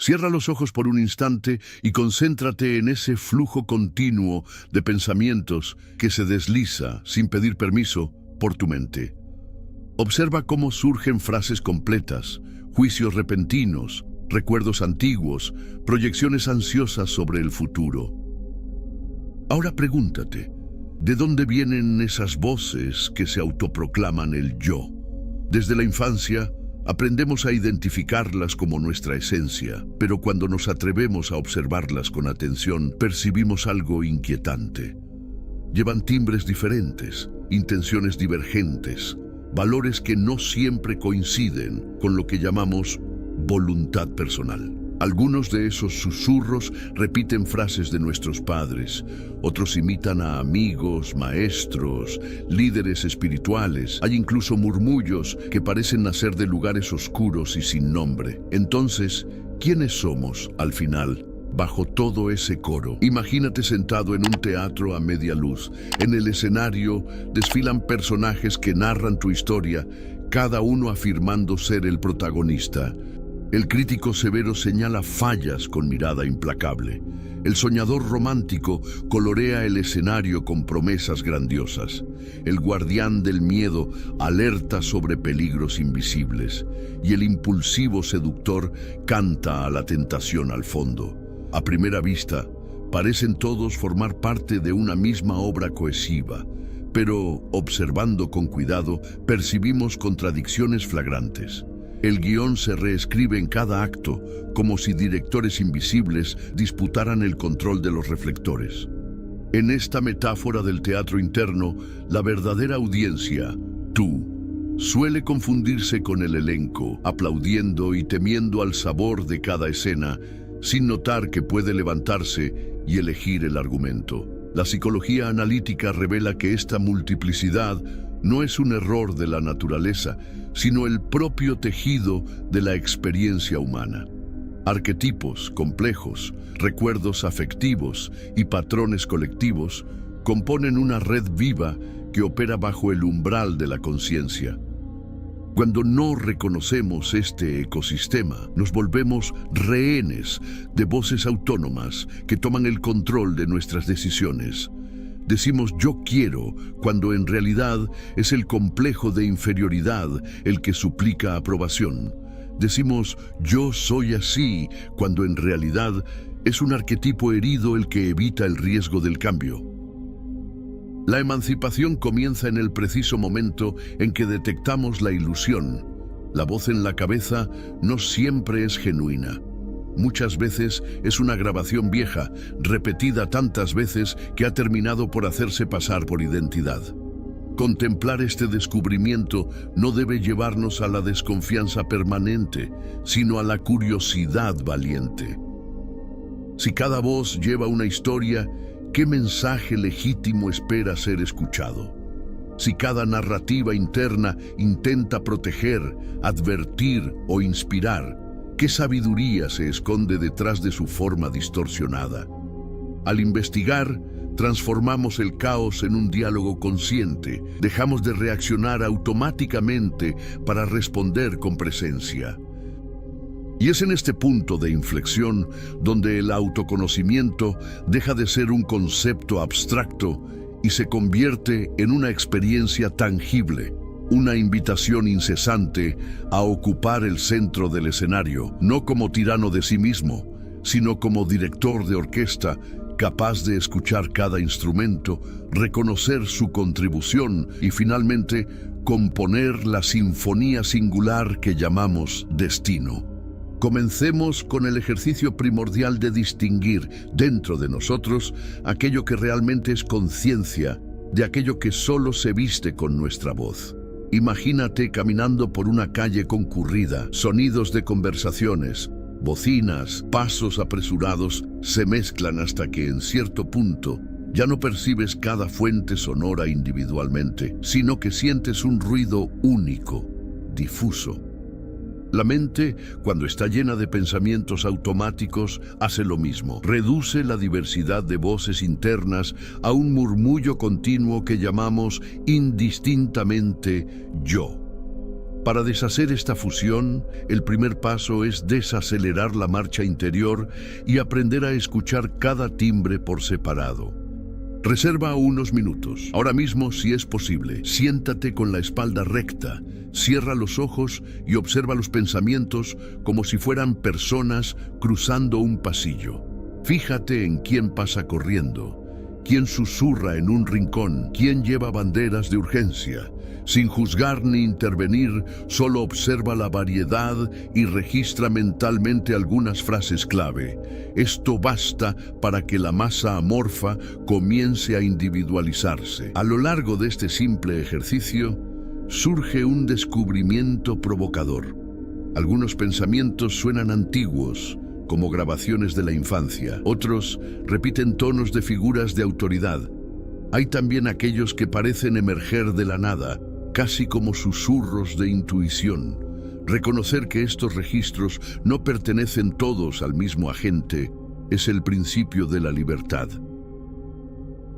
Cierra los ojos por un instante y concéntrate en ese flujo continuo de pensamientos que se desliza, sin pedir permiso, por tu mente. Observa cómo surgen frases completas, juicios repentinos, recuerdos antiguos, proyecciones ansiosas sobre el futuro. Ahora pregúntate, ¿de dónde vienen esas voces que se autoproclaman el yo? Desde la infancia, aprendemos a identificarlas como nuestra esencia, pero cuando nos atrevemos a observarlas con atención, percibimos algo inquietante. Llevan timbres diferentes, intenciones divergentes, valores que no siempre coinciden con lo que llamamos voluntad personal. Algunos de esos susurros repiten frases de nuestros padres, otros imitan a amigos, maestros, líderes espirituales. Hay incluso murmullos que parecen nacer de lugares oscuros y sin nombre. Entonces, ¿quiénes somos al final bajo todo ese coro? Imagínate sentado en un teatro a media luz. En el escenario desfilan personajes que narran tu historia, cada uno afirmando ser el protagonista. El crítico severo señala fallas con mirada implacable. El soñador romántico colorea el escenario con promesas grandiosas. El guardián del miedo alerta sobre peligros invisibles. Y el impulsivo seductor canta a la tentación al fondo. A primera vista, parecen todos formar parte de una misma obra cohesiva, pero observando con cuidado, percibimos contradicciones flagrantes. El guión se reescribe en cada acto, como si directores invisibles disputaran el control de los reflectores. En esta metáfora del teatro interno, la verdadera audiencia, tú, suele confundirse con el elenco, aplaudiendo y temiendo al sabor de cada escena, sin notar que puede levantarse y elegir el argumento. La psicología analítica revela que esta multiplicidad no es un error de la naturaleza, sino el propio tejido de la experiencia humana. Arquetipos complejos, recuerdos afectivos y patrones colectivos componen una red viva que opera bajo el umbral de la conciencia. Cuando no reconocemos este ecosistema, nos volvemos rehenes de voces autónomas que toman el control de nuestras decisiones. Decimos yo quiero, cuando en realidad es el complejo de inferioridad el que suplica aprobación. Decimos yo soy así, cuando en realidad es un arquetipo herido el que evita el riesgo del cambio. La emancipación comienza en el preciso momento en que detectamos la ilusión. La voz en la cabeza no siempre es genuina. Muchas veces es una grabación vieja, repetida tantas veces que ha terminado por hacerse pasar por identidad. Contemplar este descubrimiento no debe llevarnos a la desconfianza permanente, sino a la curiosidad valiente. Si cada voz lleva una historia, ¿qué mensaje legítimo espera ser escuchado? Si cada narrativa interna intenta proteger, advertir o inspirar, ¿qué sabiduría se esconde detrás de su forma distorsionada? Al investigar, transformamos el caos en un diálogo consciente. Dejamos de reaccionar automáticamente para responder con presencia. Y es en este punto de inflexión donde el autoconocimiento deja de ser un concepto abstracto y se convierte en una experiencia tangible. Una invitación incesante a ocupar el centro del escenario, no como tirano de sí mismo, sino como director de orquesta, capaz de escuchar cada instrumento, reconocer su contribución y finalmente componer la sinfonía singular que llamamos destino. Comencemos con el ejercicio primordial de distinguir dentro de nosotros aquello que realmente es conciencia de aquello que solo se viste con nuestra voz. Imagínate caminando por una calle concurrida, sonidos de conversaciones, bocinas, pasos apresurados se mezclan hasta que en cierto punto ya no percibes cada fuente sonora individualmente, sino que sientes un ruido único, difuso. La mente, cuando está llena de pensamientos automáticos, hace lo mismo. Reduce la diversidad de voces internas a un murmullo continuo que llamamos indistintamente yo. Para deshacer esta fusión, el primer paso es desacelerar la marcha interior y aprender a escuchar cada timbre por separado. Reserva unos minutos. Ahora mismo, si es posible, siéntate con la espalda recta, cierra los ojos y observa los pensamientos como si fueran personas cruzando un pasillo. Fíjate en quién pasa corriendo, quién susurra en un rincón, quién lleva banderas de urgencia. Sin juzgar ni intervenir, solo observa la variedad y registra mentalmente algunas frases clave. Esto basta para que la masa amorfa comience a individualizarse. A lo largo de este simple ejercicio, surge un descubrimiento provocador. Algunos pensamientos suenan antiguos, como grabaciones de la infancia. Otros repiten tonos de figuras de autoridad. Hay también aquellos que parecen emerger de la nada, casi como susurros de intuición. Reconocer que estos registros no pertenecen todos al mismo agente es el principio de la libertad.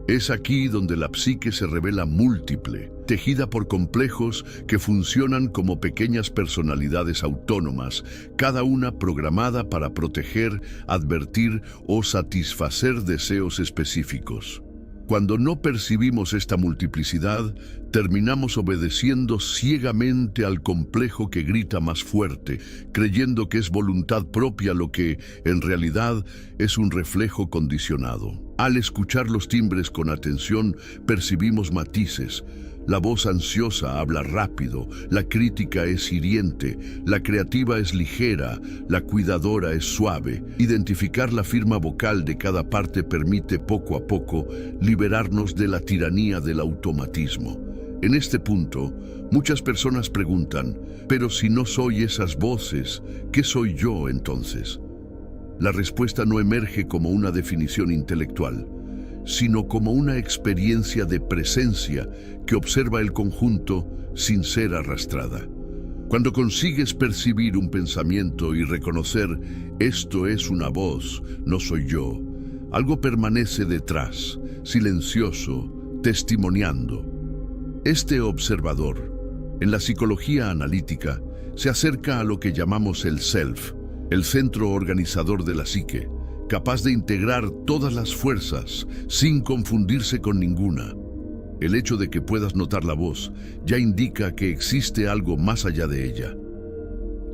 Es aquí donde la psique se revela múltiple, tejida por complejos que funcionan como pequeñas personalidades autónomas, cada una programada para proteger, advertir o satisfacer deseos específicos. Cuando no percibimos esta multiplicidad, terminamos obedeciendo ciegamente al complejo que grita más fuerte, creyendo que es voluntad propia lo que, en realidad, es un reflejo condicionado. Al escuchar los timbres con atención, percibimos matices. La voz ansiosa habla rápido, la crítica es hiriente, la creativa es ligera, la cuidadora es suave. Identificar la firma vocal de cada parte permite poco a poco liberarnos de la tiranía del automatismo. En este punto, muchas personas preguntan, pero si no soy esas voces, ¿qué soy yo entonces? La respuesta no emerge como una definición intelectual, sino como una experiencia de presencia que observa el conjunto sin ser arrastrada. Cuando consigues percibir un pensamiento y reconocer esto es una voz, no soy yo, algo permanece detrás, silencioso, testimoniando. Este observador, en la psicología analítica, se acerca a lo que llamamos el self, el centro organizador de la psique, capaz de integrar todas las fuerzas sin confundirse con ninguna. El hecho de que puedas notar la voz ya indica que existe algo más allá de ella.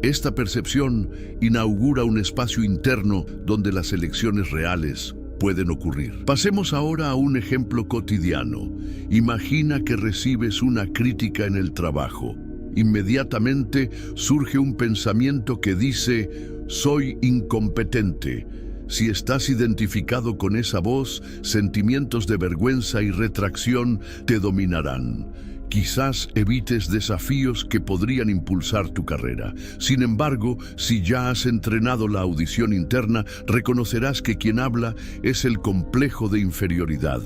Esta percepción inaugura un espacio interno donde las elecciones reales pueden ocurrir. Pasemos ahora a un ejemplo cotidiano. Imagina que recibes una crítica en el trabajo. Inmediatamente surge un pensamiento que dice, soy incompetente. Si estás identificado con esa voz, sentimientos de vergüenza y retracción te dominarán. Quizás evites desafíos que podrían impulsar tu carrera. Sin embargo, si ya has entrenado la audición interna, reconocerás que quien habla es el complejo de inferioridad,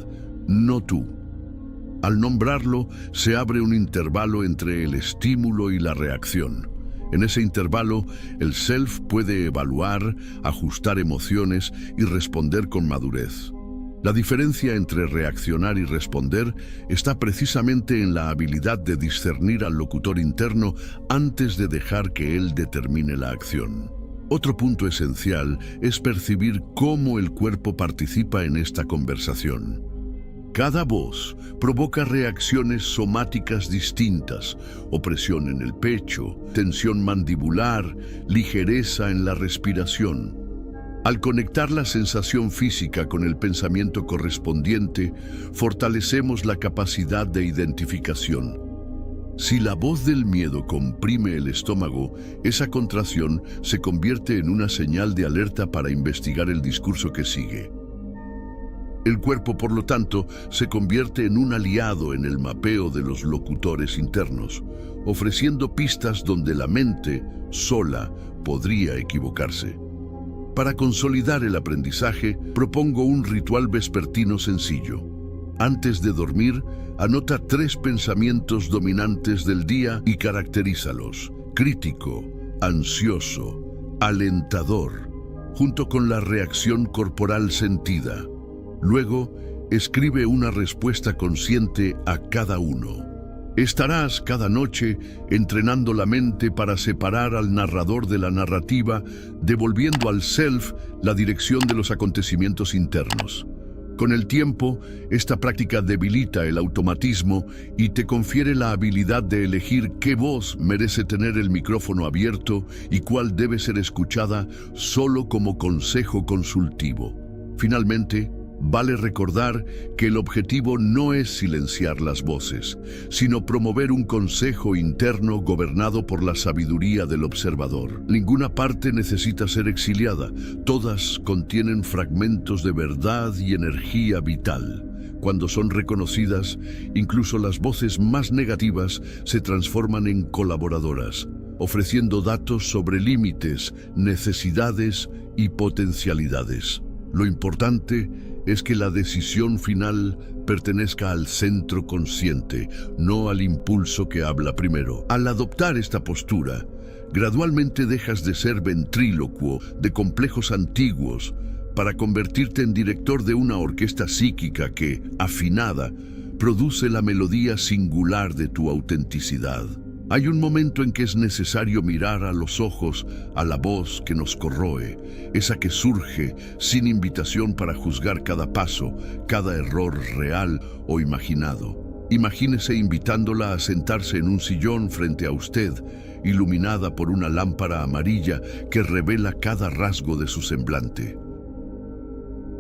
no tú. Al nombrarlo, se abre un intervalo entre el estímulo y la reacción. En ese intervalo, el self puede evaluar, ajustar emociones y responder con madurez. La diferencia entre reaccionar y responder está precisamente en la habilidad de discernir al locutor interno antes de dejar que él determine la acción. Otro punto esencial es percibir cómo el cuerpo participa en esta conversación. Cada voz provoca reacciones somáticas distintas, opresión en el pecho, tensión mandibular, ligereza en la respiración. Al conectar la sensación física con el pensamiento correspondiente, fortalecemos la capacidad de identificación. Si la voz del miedo comprime el estómago, esa contracción se convierte en una señal de alerta para investigar el discurso que sigue. El cuerpo, por lo tanto, se convierte en un aliado en el mapeo de los locutores internos, ofreciendo pistas donde la mente, sola, podría equivocarse. Para consolidar el aprendizaje, propongo un ritual vespertino sencillo. Antes de dormir, anota 3 pensamientos dominantes del día y caracterízalos: crítico, ansioso, alentador, junto con la reacción corporal sentida. Luego, escribe una respuesta consciente a cada uno. Estarás cada noche entrenando la mente para separar al narrador de la narrativa, devolviendo al self la dirección de los acontecimientos internos. Con el tiempo, esta práctica debilita el automatismo y te confiere la habilidad de elegir qué voz merece tener el micrófono abierto y cuál debe ser escuchada solo como consejo consultivo. Finalmente, vale recordar que el objetivo no es silenciar las voces, sino promover un consejo interno gobernado por la sabiduría del observador. Ninguna parte necesita ser exiliada, todas contienen fragmentos de verdad y energía vital. Cuando son reconocidas, incluso las voces más negativas se transforman en colaboradoras, ofreciendo datos sobre límites, necesidades y potencialidades. Lo importante es que la decisión final pertenezca al centro consciente, no al impulso que habla primero. Al adoptar esta postura, gradualmente dejas de ser ventrílocuo de complejos antiguos para convertirte en director de una orquesta psíquica que, afinada, produce la melodía singular de tu autenticidad. Hay un momento en que es necesario mirar a los ojos a la voz que nos corroe, esa que surge sin invitación para juzgar cada paso, cada error real o imaginado. Imagínese invitándola a sentarse en un sillón frente a usted, iluminada por una lámpara amarilla que revela cada rasgo de su semblante.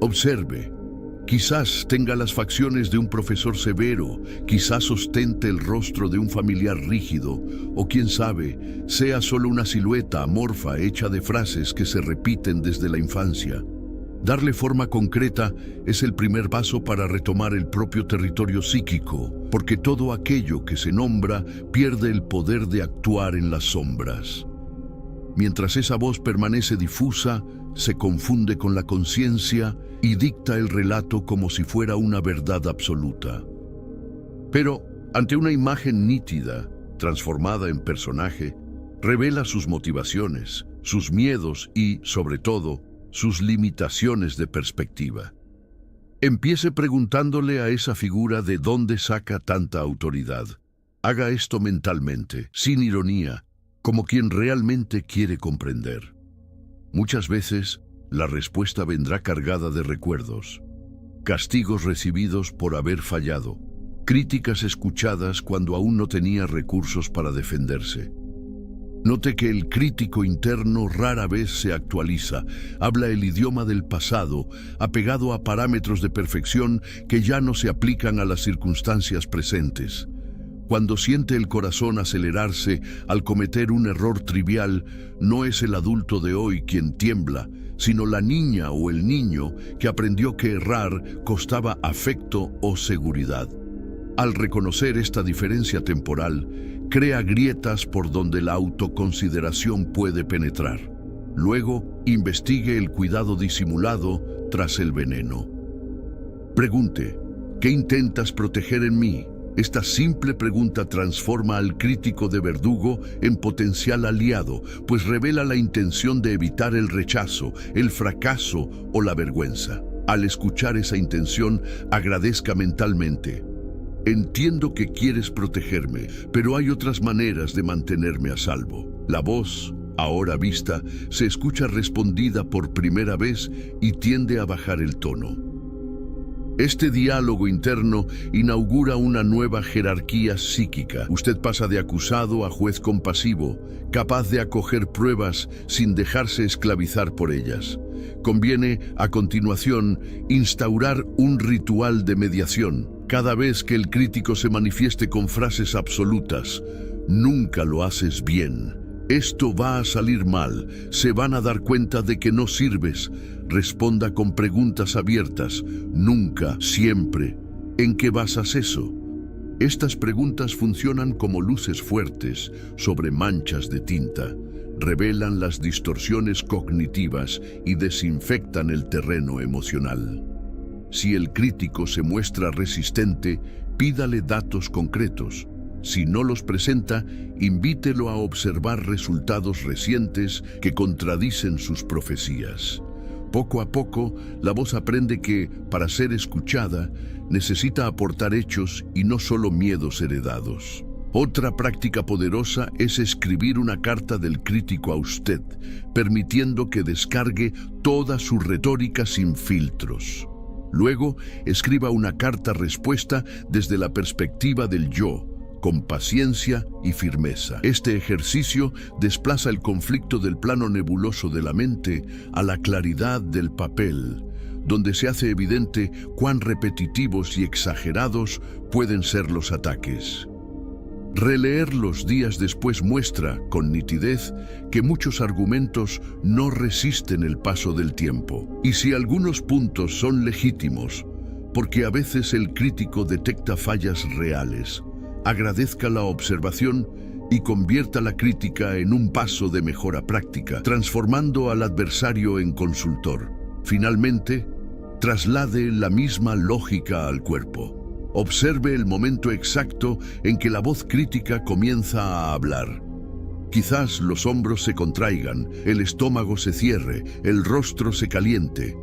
Observe. Quizás tenga las facciones de un profesor severo, quizás ostente el rostro de un familiar rígido, o quién sabe, sea solo una silueta amorfa hecha de frases que se repiten desde la infancia. Darle forma concreta es el primer paso para retomar el propio territorio psíquico, porque todo aquello que se nombra pierde el poder de actuar en las sombras. Mientras esa voz permanece difusa, se confunde con la conciencia y dicta el relato como si fuera una verdad absoluta. Pero, ante una imagen nítida, transformada en personaje, revela sus motivaciones, sus miedos y, sobre todo, sus limitaciones de perspectiva. Empiece preguntándole a esa figura de dónde saca tanta autoridad. Haga esto mentalmente, sin ironía, como quien realmente quiere comprender. Muchas veces, la respuesta vendrá cargada de recuerdos, castigos recibidos por haber fallado, críticas escuchadas cuando aún no tenía recursos para defenderse. Note que el crítico interno rara vez se actualiza, habla el idioma del pasado, apegado a parámetros de perfección que ya no se aplican a las circunstancias presentes. Cuando siente el corazón acelerarse al cometer un error trivial, no es el adulto de hoy quien tiembla, sino la niña o el niño que aprendió que errar costaba afecto o seguridad. Al reconocer esta diferencia temporal, crea grietas por donde la autoconsideración puede penetrar. Luego, investigue el cuidado disimulado tras el veneno. Pregunte, ¿qué intentas proteger en mí? Esta simple pregunta transforma al crítico de verdugo en potencial aliado, pues revela la intención de evitar el rechazo, el fracaso o la vergüenza. Al escuchar esa intención, agradezca mentalmente. Entiendo que quieres protegerme, pero hay otras maneras de mantenerme a salvo. La voz, ahora vista, se escucha respondida por primera vez y tiende a bajar el tono. Este diálogo interno inaugura una nueva jerarquía psíquica. Usted pasa de acusado a juez compasivo, capaz de acoger pruebas sin dejarse esclavizar por ellas. Conviene, a continuación, instaurar un ritual de mediación. Cada vez que el crítico se manifieste con frases absolutas, nunca lo haces bien. Esto va a salir mal, se van a dar cuenta de que no sirves. Responda con preguntas abiertas, nunca, siempre. ¿En qué basas eso? Estas preguntas funcionan como luces fuertes sobre manchas de tinta, revelan las distorsiones cognitivas y desinfectan el terreno emocional. Si el crítico se muestra resistente, pídale datos concretos. Si no los presenta, invítelo a observar resultados recientes que contradicen sus profecías. Poco a poco, la voz aprende que, para ser escuchada, necesita aportar hechos y no solo miedos heredados. Otra práctica poderosa es escribir una carta del crítico a usted, permitiendo que descargue toda su retórica sin filtros. Luego, escriba una carta respuesta desde la perspectiva del yo, con paciencia y firmeza. Este ejercicio desplaza el conflicto del plano nebuloso de la mente a la claridad del papel, donde se hace evidente cuán repetitivos y exagerados pueden ser los ataques. Releerlos días después muestra, con nitidez, que muchos argumentos no resisten el paso del tiempo. Y si algunos puntos son legítimos, porque a veces el crítico detecta fallas reales, agradezca la observación y convierta la crítica en un paso de mejora práctica, transformando al adversario en consultor. Finalmente, traslade la misma lógica al cuerpo. Observe el momento exacto en que la voz crítica comienza a hablar. Quizás los hombros se contraigan, el estómago se cierre, el rostro se caliente.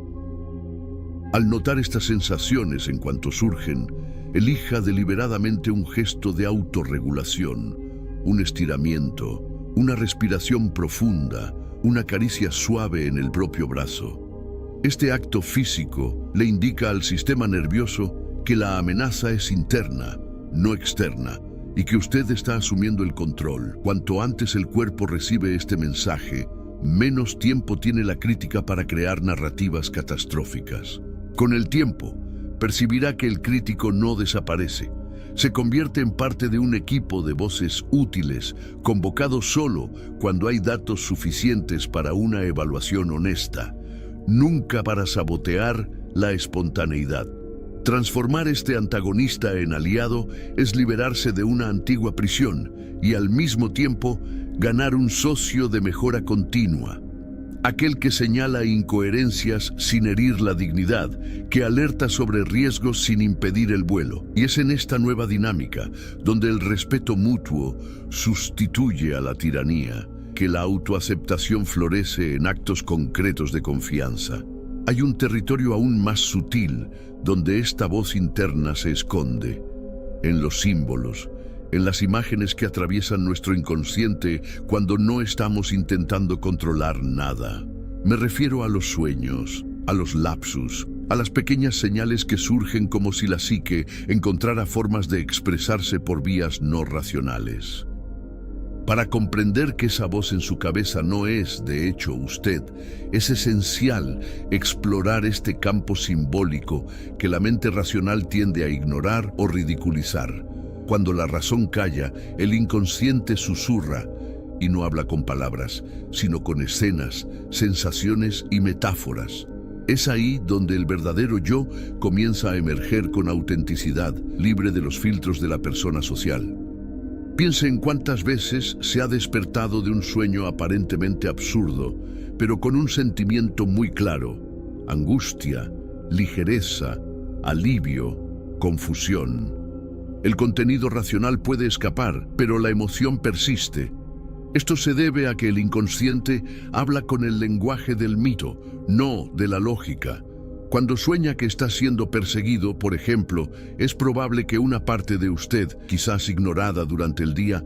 Al notar estas sensaciones en cuanto surgen, elija deliberadamente un gesto de autorregulación, un estiramiento, una respiración profunda, una caricia suave en el propio brazo. Este acto físico le indica al sistema nervioso que la amenaza es interna, no externa, y que usted está asumiendo el control. Cuanto antes el cuerpo recibe este mensaje, menos tiempo tiene la crítica para crear narrativas catastróficas. Con el tiempo, percibirá que el crítico no desaparece. Se convierte en parte de un equipo de voces útiles, convocado solo cuando hay datos suficientes para una evaluación honesta, nunca para sabotear la espontaneidad. Transformar este antagonista en aliado es liberarse de una antigua prisión y al mismo tiempo ganar un socio de mejora continua. Aquel que señala incoherencias sin herir la dignidad, que alerta sobre riesgos sin impedir el vuelo. Y es en esta nueva dinámica, donde el respeto mutuo sustituye a la tiranía, que la autoaceptación florece en actos concretos de confianza. Hay un territorio aún más sutil, donde esta voz interna se esconde, en los símbolos, en las imágenes que atraviesan nuestro inconsciente cuando no estamos intentando controlar nada. Me refiero a los sueños, a los lapsus, a las pequeñas señales que surgen como si la psique encontrara formas de expresarse por vías no racionales. Para comprender que esa voz en su cabeza no es, de hecho, usted, es esencial explorar este campo simbólico que la mente racional tiende a ignorar o ridiculizar. Cuando la razón calla, el inconsciente susurra y no habla con palabras, sino con escenas, sensaciones y metáforas. Es ahí donde el verdadero yo comienza a emerger con autenticidad, libre de los filtros de la persona social. Piense en cuántas veces se ha despertado de un sueño aparentemente absurdo, pero con un sentimiento muy claro: angustia, ligereza, alivio, confusión. El contenido racional puede escapar, pero la emoción persiste. Esto se debe a que el inconsciente habla con el lenguaje del mito, no de la lógica. Cuando sueña que está siendo perseguido, por ejemplo, es probable que una parte de usted, quizás ignorada durante el día,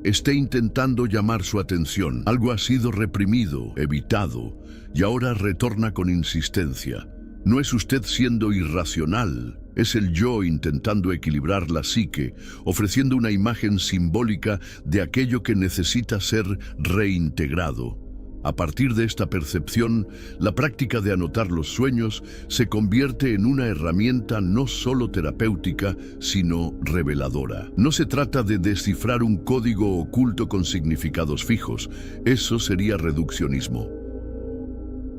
esté intentando llamar su atención. Algo ha sido reprimido, evitado, y ahora retorna con insistencia. No es usted siendo irracional, es el yo intentando equilibrar la psique, ofreciendo una imagen simbólica de aquello que necesita ser reintegrado. A partir de esta percepción, la práctica de anotar los sueños se convierte en una herramienta no solo terapéutica, sino reveladora. No se trata de descifrar un código oculto con significados fijos. Eso sería reduccionismo.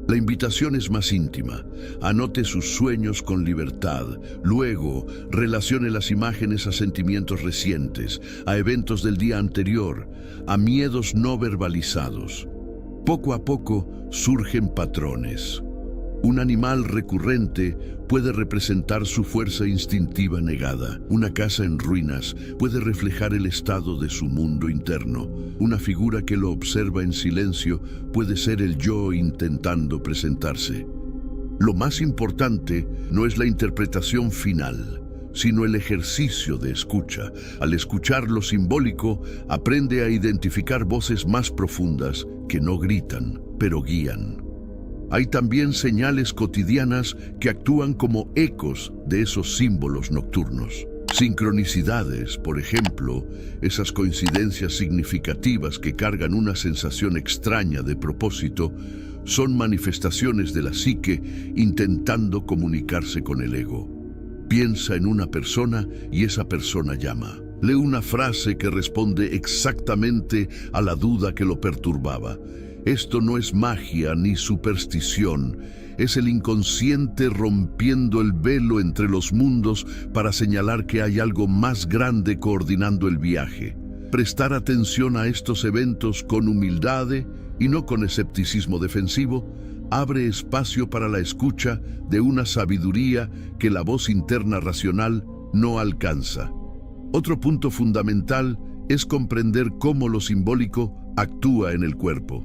La invitación es más íntima. Anote sus sueños con libertad. Luego, relacione las imágenes a sentimientos recientes, a eventos del día anterior, a miedos no verbalizados. Poco a poco surgen patrones. Un animal recurrente puede representar su fuerza instintiva negada. Una casa en ruinas puede reflejar el estado de su mundo interno. Una figura que lo observa en silencio puede ser el yo intentando presentarse. Lo más importante no es la interpretación final, sino el ejercicio de escucha. Al escuchar lo simbólico, aprende a identificar voces más profundas que no gritan, pero guían. Hay también señales cotidianas que actúan como ecos de esos símbolos nocturnos. Sincronicidades, por ejemplo, esas coincidencias significativas que cargan una sensación extraña de propósito, son manifestaciones de la psique intentando comunicarse con el ego. Piensa en una persona y esa persona llama. Lee una frase que responde exactamente a la duda que lo perturbaba. Esto no es magia ni superstición, es el inconsciente rompiendo el velo entre los mundos para señalar que hay algo más grande coordinando el viaje. Prestar atención a estos eventos con humildad y no con escepticismo defensivo, abre espacio para la escucha de una sabiduría que la voz interna racional no alcanza. Otro punto fundamental es comprender cómo lo simbólico actúa en el cuerpo.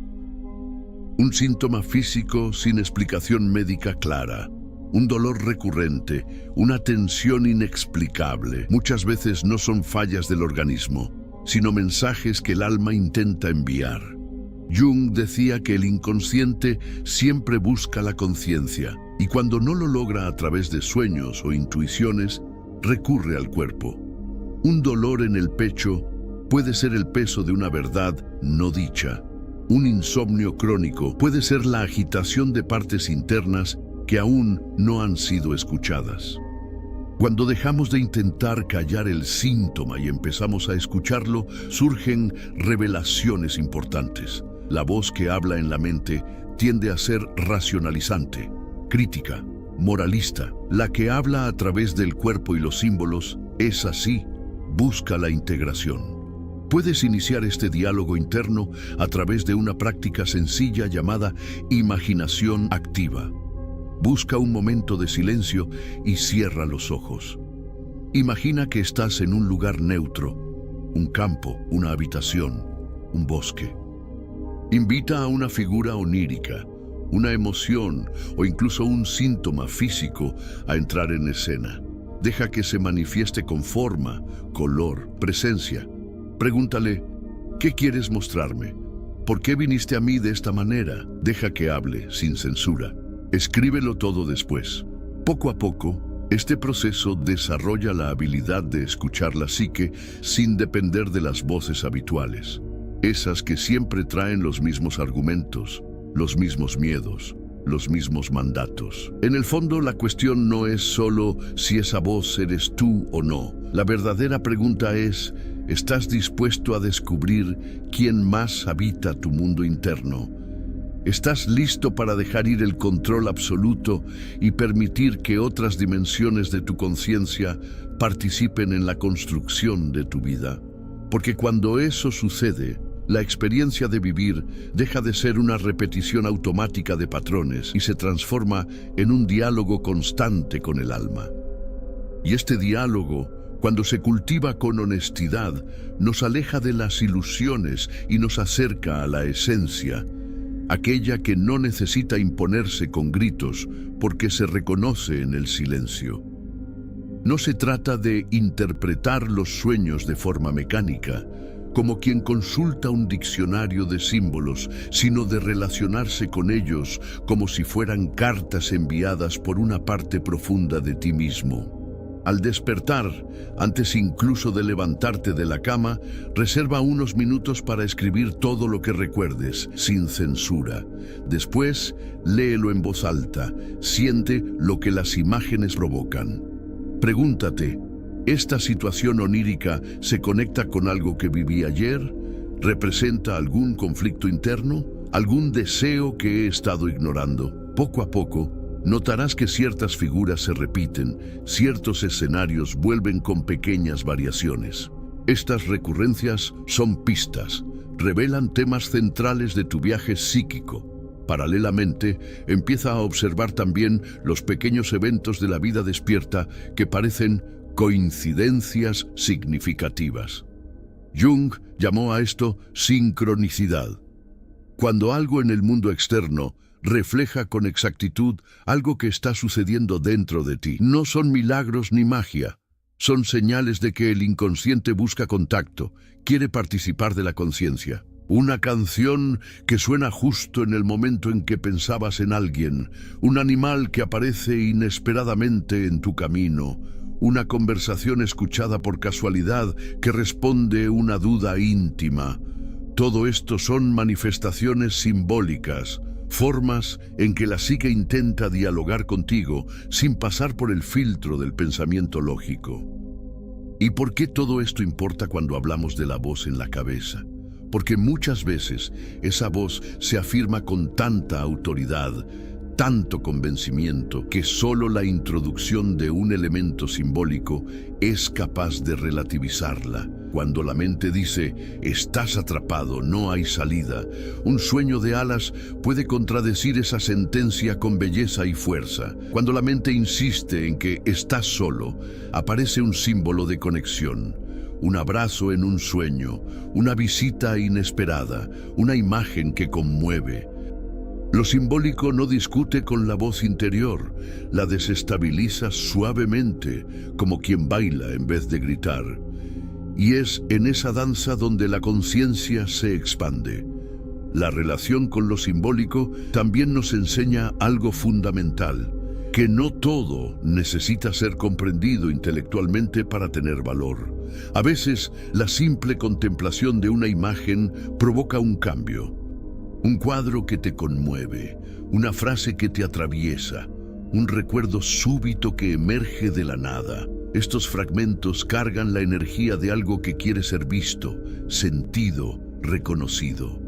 Un síntoma físico sin explicación médica clara, un dolor recurrente, una tensión inexplicable, muchas veces no son fallas del organismo, sino mensajes que el alma intenta enviar. Jung decía que el inconsciente siempre busca la conciencia, y cuando no lo logra a través de sueños o intuiciones, recurre al cuerpo. Un dolor en el pecho puede ser el peso de una verdad no dicha. Un insomnio crónico puede ser la agitación de partes internas que aún no han sido escuchadas. Cuando dejamos de intentar callar el síntoma y empezamos a escucharlo, surgen revelaciones importantes. La voz que habla en la mente tiende a ser racionalizante, crítica, moralista. La que habla a través del cuerpo y los símbolos es así, busca la integración. Puedes iniciar este diálogo interno a través de una práctica sencilla llamada imaginación activa. Busca un momento de silencio y cierra los ojos. Imagina que estás en un lugar neutro, un campo, una habitación, un bosque. Invita a una figura onírica, una emoción o incluso un síntoma físico a entrar en escena. Deja que se manifieste con forma, color, presencia. Pregúntale, ¿qué quieres mostrarme? ¿Por qué viniste a mí de esta manera? Deja que hable, sin censura. Escríbelo todo después. Poco a poco, este proceso desarrolla la habilidad de escuchar la psique sin depender de las voces habituales. Esas que siempre traen los mismos argumentos, los mismos miedos, los mismos mandatos. En el fondo, la cuestión no es solo si esa voz eres tú o no. La verdadera pregunta es, ¿estás dispuesto a descubrir quién más habita tu mundo interno? ¿Estás listo para dejar ir el control absoluto y permitir que otras dimensiones de tu conciencia participen en la construcción de tu vida? Porque cuando eso sucede, la experiencia de vivir deja de ser una repetición automática de patrones y se transforma en un diálogo constante con el alma. Y este diálogo, cuando se cultiva con honestidad, nos aleja de las ilusiones y nos acerca a la esencia, aquella que no necesita imponerse con gritos porque se reconoce en el silencio. No se trata de interpretar los sueños de forma mecánica, como quien consulta un diccionario de símbolos, sino de relacionarse con ellos como si fueran cartas enviadas por una parte profunda de ti mismo. Al despertar, antes incluso de levantarte de la cama, reserva unos minutos para escribir todo lo que recuerdes, sin censura. Después, léelo en voz alta, siente lo que las imágenes provocan. Pregúntate, ¿esta situación onírica se conecta con algo que viví ayer? ¿Representa algún conflicto interno? ¿Algún deseo que he estado ignorando? Poco a poco, notarás que ciertas figuras se repiten, ciertos escenarios vuelven con pequeñas variaciones. Estas recurrencias son pistas, revelan temas centrales de tu viaje psíquico. Paralelamente, empieza a observar también los pequeños eventos de la vida despierta que parecen coincidencias significativas. Jung llamó a esto sincronicidad. Cuando algo en el mundo externo refleja con exactitud algo que está sucediendo dentro de ti. No son milagros ni magia, Son señales de que el inconsciente busca contacto, quiere participar de la conciencia. Una canción que suena justo en el momento en que pensabas en alguien, un animal que aparece inesperadamente en tu camino, una conversación escuchada por casualidad que responde una duda íntima. Todo esto son manifestaciones simbólicas, formas en que la psique intenta dialogar contigo sin pasar por el filtro del pensamiento lógico. ¿Y por qué todo esto importa cuando hablamos de la voz en la cabeza? Porque muchas veces esa voz se afirma con tanta autoridad, tanto convencimiento, que solo la introducción de un elemento simbólico es capaz de relativizarla. Cuando la mente dice, estás atrapado, no hay salida, un sueño de alas puede contradecir esa sentencia con belleza y fuerza. Cuando la mente insiste en que estás solo, aparece un símbolo de conexión. Un abrazo en un sueño, una visita inesperada, una imagen que conmueve. Lo simbólico no discute con la voz interior, la desestabiliza suavemente, como quien baila en vez de gritar. Y es en esa danza donde la conciencia se expande. La relación con lo simbólico también nos enseña algo fundamental, que no todo necesita ser comprendido intelectualmente para tener valor. A veces, la simple contemplación de una imagen provoca un cambio. Un cuadro que te conmueve, una frase que te atraviesa, un recuerdo súbito que emerge de la nada. Estos fragmentos cargan la energía de algo que quiere ser visto, sentido, reconocido.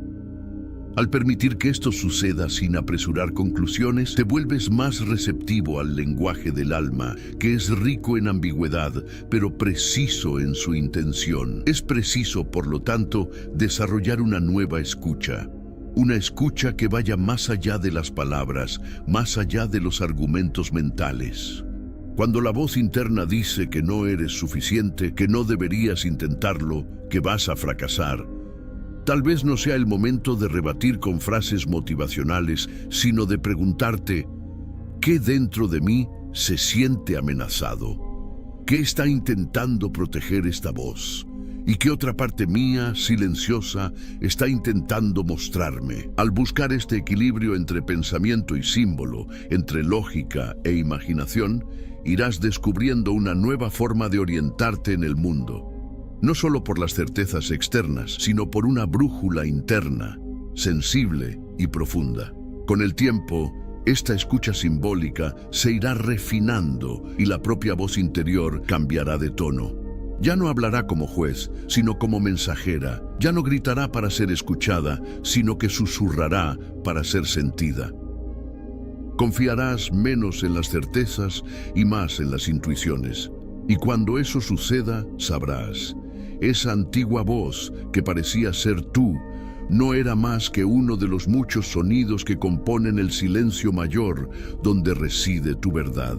Al permitir que esto suceda sin apresurar conclusiones, te vuelves más receptivo al lenguaje del alma, que es rico en ambigüedad, pero preciso en su intención. Es preciso, por lo tanto, desarrollar una nueva escucha. Una escucha que vaya más allá de las palabras, más allá de los argumentos mentales. Cuando la voz interna dice que no eres suficiente, que no deberías intentarlo, que vas a fracasar, tal vez no sea el momento de rebatir con frases motivacionales, sino de preguntarte, ¿qué dentro de mí se siente amenazado? ¿Qué está intentando proteger esta voz? ¿Y qué otra parte mía, silenciosa, está intentando mostrarme? Al buscar este equilibrio entre pensamiento y símbolo, entre lógica e imaginación, irás descubriendo una nueva forma de orientarte en el mundo. No solo por las certezas externas, sino por una brújula interna, sensible y profunda. Con el tiempo, esta escucha simbólica se irá refinando y la propia voz interior cambiará de tono. Ya no hablará como juez, sino como mensajera. Ya no gritará para ser escuchada, sino que susurrará para ser sentida. Confiarás menos en las certezas y más en las intuiciones. Y cuando eso suceda, sabrás. Esa antigua voz, que parecía ser tú, no era más que uno de los muchos sonidos que componen el silencio mayor donde reside tu verdad.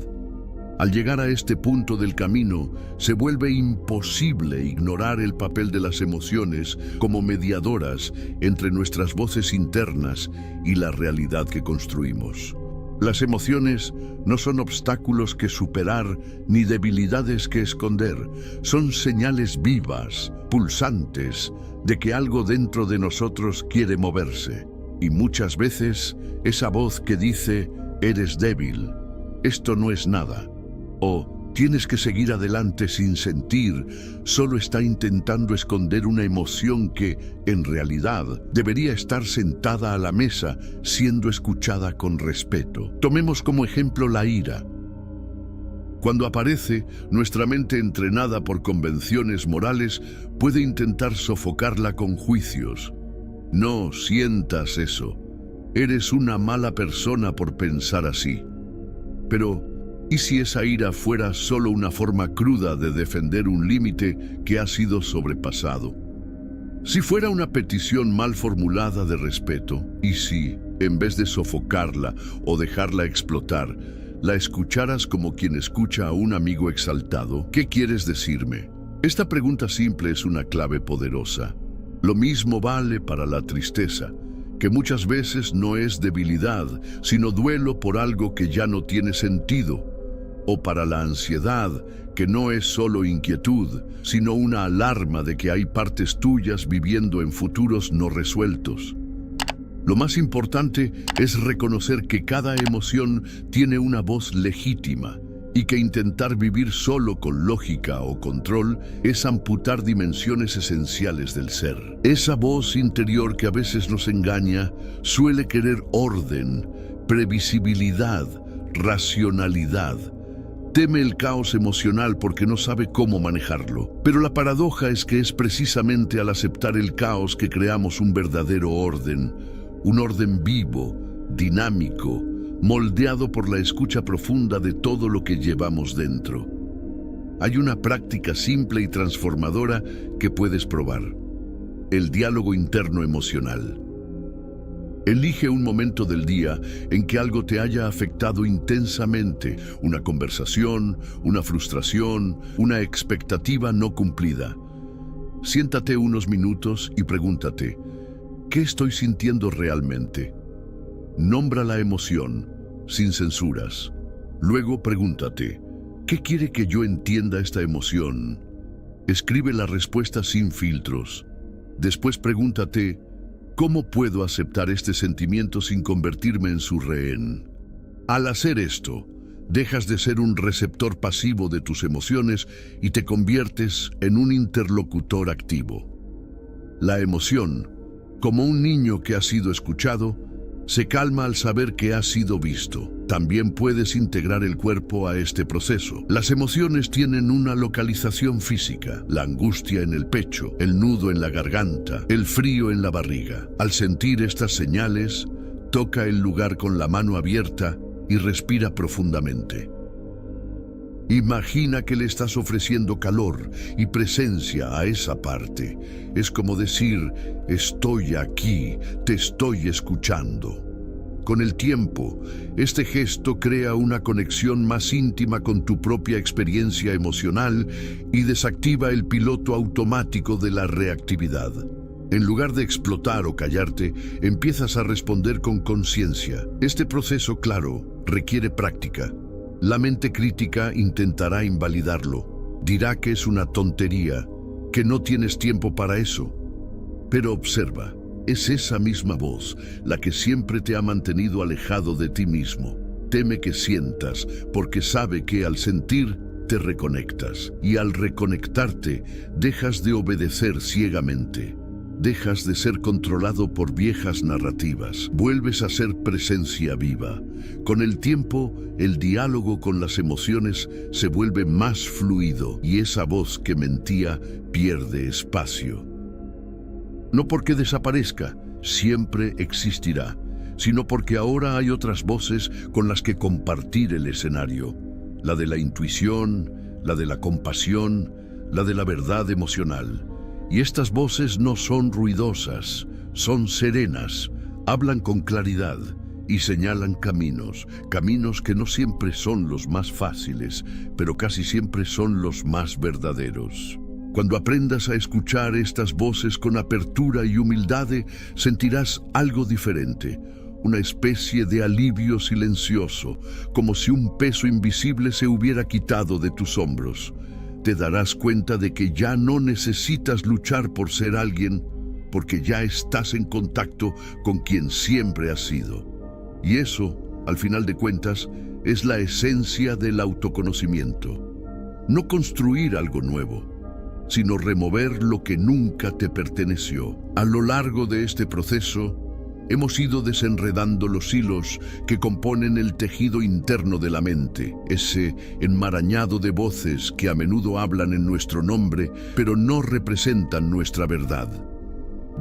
Al llegar a este punto del camino, se vuelve imposible ignorar el papel de las emociones como mediadoras entre nuestras voces internas y la realidad que construimos. Las emociones no son obstáculos que superar ni debilidades que esconder, son señales vivas, pulsantes, de que algo dentro de nosotros quiere moverse. Y muchas veces, esa voz que dice, eres débil, esto no es nada, o tienes que seguir adelante sin sentir, solo está intentando esconder una emoción que, en realidad, debería estar sentada a la mesa, siendo escuchada con respeto. Tomemos como ejemplo la ira. Cuando aparece, nuestra mente entrenada por convenciones morales puede intentar sofocarla con juicios. No sientas eso. Eres una mala persona por pensar así. Pero, ¿y si esa ira fuera solo una forma cruda de defender un límite que ha sido sobrepasado? Si fuera una petición mal formulada de respeto, y si, en vez de sofocarla o dejarla explotar, la escucharas como quien escucha a un amigo exaltado, ¿qué quieres decirme? Esta pregunta simple es una clave poderosa. Lo mismo vale para la tristeza, que muchas veces no es debilidad, sino duelo por algo que ya no tiene sentido. o para la ansiedad, que no es solo inquietud, sino una alarma de que hay partes tuyas viviendo en futuros no resueltos. Lo más importante es reconocer que cada emoción tiene una voz legítima y que intentar vivir solo con lógica o control es amputar dimensiones esenciales del ser. Esa voz interior que a veces nos engaña suele querer orden, previsibilidad, racionalidad. Teme el caos emocional porque no sabe cómo manejarlo. Pero la paradoja es que es precisamente al aceptar el caos que creamos un verdadero orden, un orden vivo, dinámico, moldeado por la escucha profunda de todo lo que llevamos dentro. Hay una práctica simple y transformadora que puedes probar: el diálogo interno emocional. Elige un momento del día en que algo te haya afectado intensamente, una conversación, una frustración, una expectativa no cumplida. Siéntate unos minutos y pregúntate: ¿qué estoy sintiendo realmente? Nombra la emoción, sin censuras. Luego pregúntate: ¿qué quiere que yo entienda esta emoción? Escribe la respuesta sin filtros. Después pregúntate: ¿cómo puedo aceptar este sentimiento sin convertirme en su rehén? Al hacer esto, dejas de ser un receptor pasivo de tus emociones y te conviertes en un interlocutor activo. La emoción, como un niño que ha sido escuchado, se calma al saber que ha sido visto. También puedes integrar el cuerpo a este proceso. Las emociones tienen una localización física: la angustia en el pecho, el nudo en la garganta, el frío en la barriga. Al sentir estas señales, toca el lugar con la mano abierta y respira profundamente. Imagina que le estás ofreciendo calor y presencia a esa parte. Es como decir: estoy aquí, te estoy escuchando. Con el tiempo, este gesto crea una conexión más íntima con tu propia experiencia emocional y desactiva el piloto automático de la reactividad. En lugar de explotar o callarte, empiezas a responder con conciencia. Este proceso, claro, requiere práctica. La mente crítica intentará invalidarlo. Dirá que es una tontería, que no tienes tiempo para eso. Pero observa, es esa misma voz la que siempre te ha mantenido alejado de ti mismo. Teme que sientas, porque sabe que al sentir te reconectas. Y al reconectarte, dejas de obedecer ciegamente. Dejas de ser controlado por viejas narrativas. Vuelves a ser presencia viva. Con el tiempo, el diálogo con las emociones se vuelve más fluido y esa voz que mentía pierde espacio. No porque desaparezca, siempre existirá, sino porque ahora hay otras voces con las que compartir el escenario. La de la intuición, la de la compasión, la de la verdad emocional. Y estas voces no son ruidosas, son serenas, hablan con claridad y señalan caminos que no siempre son los más fáciles, pero casi siempre son los más verdaderos. Cuando aprendas a escuchar estas voces con apertura y humildad, sentirás algo diferente, una especie de alivio silencioso, como si un peso invisible se hubiera quitado de tus hombros. Te darás cuenta de que ya no necesitas luchar por ser alguien, porque ya estás en contacto con quien siempre has sido. Y eso, al final de cuentas, es la esencia del autoconocimiento. No construir algo nuevo, sino remover lo que nunca te perteneció. A lo largo de este proceso, hemos ido desenredando los hilos que componen el tejido interno de la mente, ese enmarañado de voces que a menudo hablan en nuestro nombre, pero no representan nuestra verdad.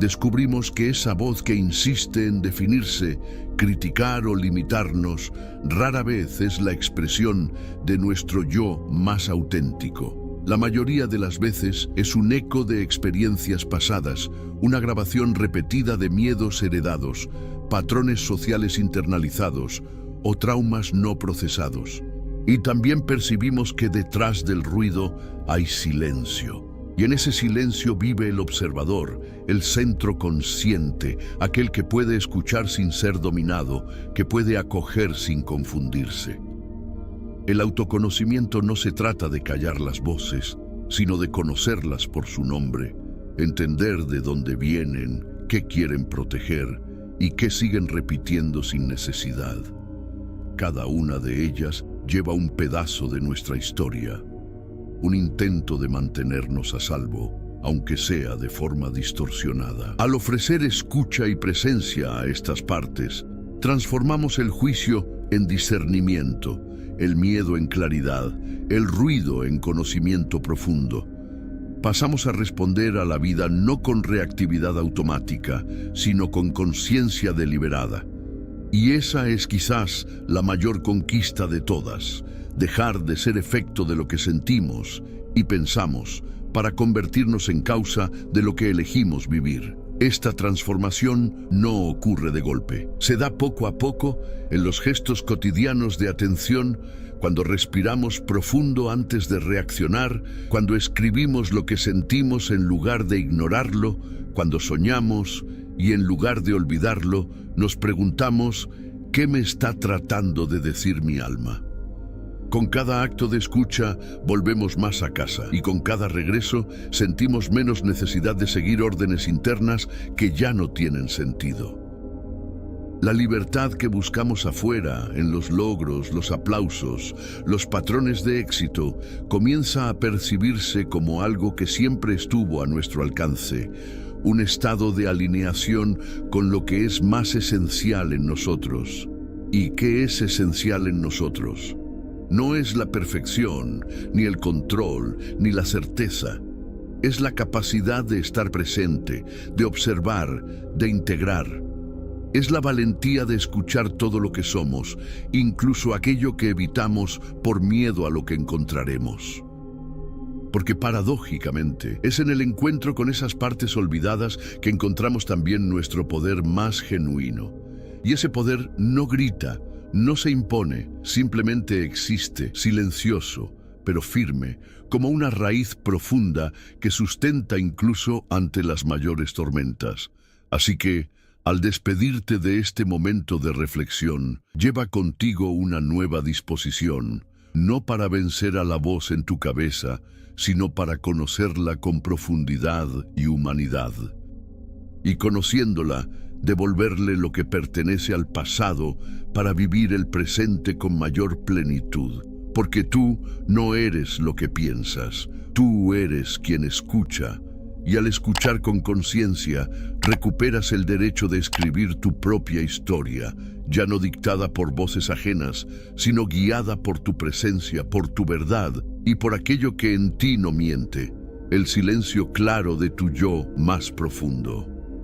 Descubrimos que esa voz que insiste en definirse, criticar o limitarnos, rara vez es la expresión de nuestro yo más auténtico. La mayoría de las veces es un eco de experiencias pasadas, una grabación repetida de miedos heredados, patrones sociales internalizados o traumas no procesados. Y también percibimos que detrás del ruido hay silencio. Y en ese silencio vive el observador, el centro consciente, aquel que puede escuchar sin ser dominado, que puede acoger sin confundirse. El autoconocimiento no se trata de callar las voces, sino de conocerlas por su nombre, entender de dónde vienen, qué quieren proteger y qué siguen repitiendo sin necesidad. Cada una de ellas lleva un pedazo de nuestra historia, un intento de mantenernos a salvo, aunque sea de forma distorsionada. Al ofrecer escucha y presencia a estas partes, transformamos el juicio en discernimiento, el miedo en claridad, el ruido en conocimiento profundo. Pasamos a responder a la vida no con reactividad automática, sino con conciencia deliberada. Y esa es quizás la mayor conquista de todas, dejar de ser efecto de lo que sentimos y pensamos para convertirnos en causa de lo que elegimos vivir. Esta transformación no ocurre de golpe. Se da poco a poco en los gestos cotidianos de atención, cuando respiramos profundo antes de reaccionar, cuando escribimos lo que sentimos en lugar de ignorarlo, cuando soñamos y en lugar de olvidarlo, nos preguntamos, ¿qué me está tratando de decir mi alma? Con cada acto de escucha volvemos más a casa y con cada regreso sentimos menos necesidad de seguir órdenes internas que ya no tienen sentido. La libertad que buscamos afuera, en los logros, los aplausos, los patrones de éxito, comienza a percibirse como algo que siempre estuvo a nuestro alcance, un estado de alineación con lo que es más esencial en nosotros. ¿Y qué es esencial en nosotros? No es la perfección, ni el control, ni la certeza. Es la capacidad de estar presente, de observar, de integrar. Es la valentía de escuchar todo lo que somos, incluso aquello que evitamos por miedo a lo que encontraremos. Porque paradójicamente, es en el encuentro con esas partes olvidadas que encontramos también nuestro poder más genuino. Y ese poder no grita, no se impone, simplemente existe, silencioso, pero firme, como una raíz profunda que sustenta incluso ante las mayores tormentas. Así que, al despedirte de este momento de reflexión, lleva contigo una nueva disposición, no para vencer a la voz en tu cabeza, sino para conocerla con profundidad y humanidad. Y conociéndola, devolverle lo que pertenece al pasado para vivir el presente con mayor plenitud. Porque tú no eres lo que piensas, tú eres quien escucha. Y al escuchar con conciencia, recuperas el derecho de escribir tu propia historia, ya no dictada por voces ajenas, sino guiada por tu presencia, por tu verdad y por aquello que en ti no miente, el silencio claro de tu yo más profundo.